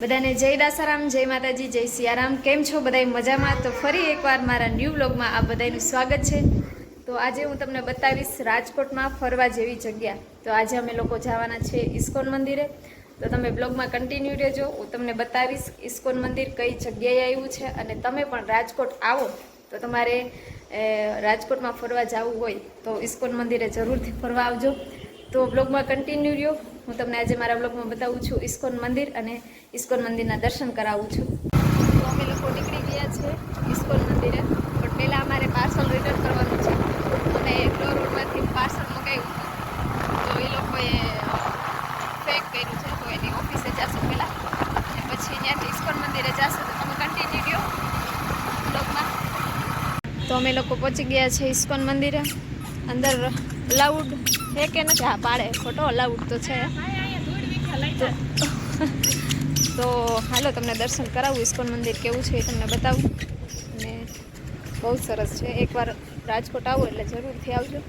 બધાને જય દાસારામ, જય માતાજી, જય સિયારામ. કેમ છો બધા મજામાં? તો ફરી એકવાર મારા ન્યૂ વ્લોગમાં આ બધાનું સ્વાગત છે. તો આજે હું તમને બતાવીશ રાજકોટમાં ફરવા જેવી જગ્યા. તો આજે અમે લોકો જવાના છે ઇસ્કોન મંદિરે. તો તમે બ્લોગમાં કન્ટિન્યુ રહેજો. હું તમને બતાવીશ ઇસ્કોન મંદિર કઈ જગ્યાએ આવ્યું છે, અને તમે પણ રાજકોટ આવો તો તમારે રાજકોટમાં ફરવા જવું હોય તો ઇસ્કોન મંદિરે જરૂરથી ફરવા આવજો. તો બ્લોગમાં કન્ટિન્યુ રહ્યો. હું તમને આજે મારા બ્લોગમાં બતાવું છું ઇસ્કોન મંદિર, અને ઇસ્કોન મંદિરના દર્શન કરાવું છું. તો અમે લોકો નીકળી ગયા છે ઇસ્કોન મંદિરે, પણ પહેલાં અમારે પાર્સલ રિટર્ન કરવાનું છે. અમે ફ્લોર રોડમાંથી પાર્સલ મંગાવ્યું તો એ લોકોએ પેક કર્યું છે, તો એની ઓફિસે જશે પહેલાં, અને પછી ત્યાંથી ઇસ્કોન મંદિરે જશે. તો તમે કન્ટિન્યુ રહ્યો બ્લોગમાં. તો અમે લોકો પહોંચી ગયા છે ઇસ્કોન મંદિરે. અંદર અલાઉડ છે કે નથી? હા, પાડે ખોટો, અલાઉડ તો છે. તો હાલો તમને દર્શન કરાવું. ઇસ્કોન મંદિર કેવું છે એ તમને બતાવું, અને બહુ સરસ છે. એકવાર રાજકોટ આવો એટલે જરૂરથી આવજો.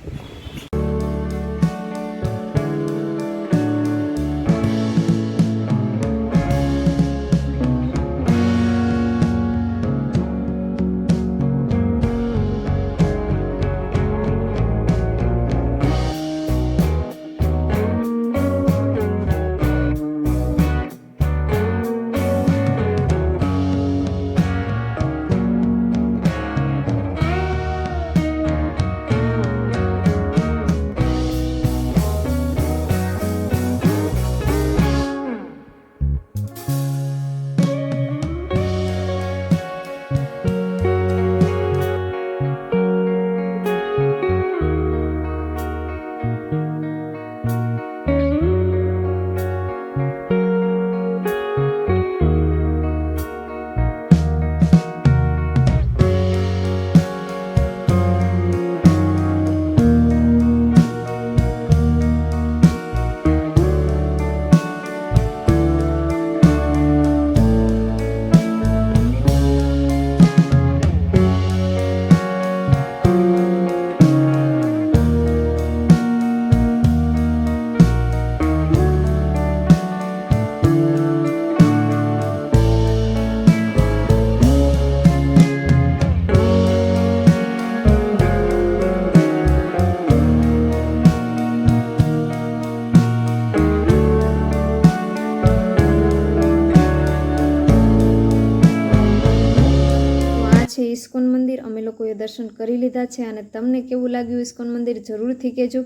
ઇસ્કોન મંદિર અમે લોકોએ દર્શન કરી લીધા છે, અને તમને કેવું લાગ્યું ઇસ્કોન મંદિર જરૂરથી કહેજો.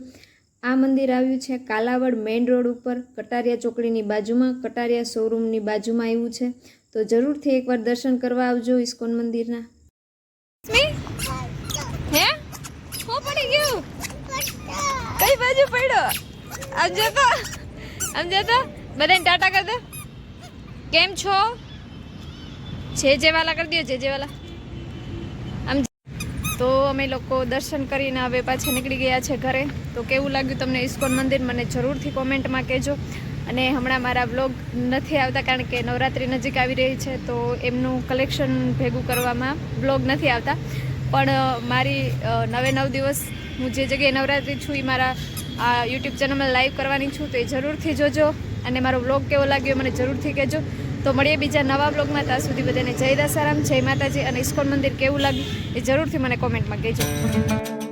આ મંદિર આવ્યું છે કાલાવડ મેઇન રોડ ઉપર, કટારિયા ચોકડીની બાજુમાં, કટારિયા શોરૂમની બાજુમાં આવ્યું છે. તો જરૂરથી એકવાર દર્શન કરવા આવજો ઇસ્કોન મંદિરના. હે હું પડી ગયું? કઈ બાજુ પડ્યો? આમ જતો બધાને ટાટા કર દે. કેમ છો? જે વાલા કરી દો, જે વાલા. તો અમે લોકો દર્શન કરીને હવે પાછા નીકળી ગયા છે ઘરે. તો કેવું લાગ્યું તમને ઇસ્કોન મંદિર મને જરૂરથી કોમેન્ટમાં કહેજો. અને હમણાં મારા બ્લોગ નથી આવતા કારણ કે નવરાત્રિ નજીક આવી રહી છે, તો એમનું કલેક્શન ભેગું કરવામાં બ્લોગ નથી આવતા. પણ મારી 9 દિવસ હું જે જગ્યાએ નવરાત્રિ છું એ મારા આ યુટ્યુબ ચેનલમાં લાઈવ કરવાની છું. તો એ જરૂરથી જોજો, અને મારો બ્લોગ કેવો લાગ્યો મને જરૂરથી કહેજો. તો મળીએ બીજા નવા બ્લોગમાં. ત્યાં સુધી બધાને જય દાસારામ, જય માતાજી, અને ઇસ્કોન મંદિર કેવું લાગ્યું એ જરૂરથી મને કોમેન્ટમાં કહેજો.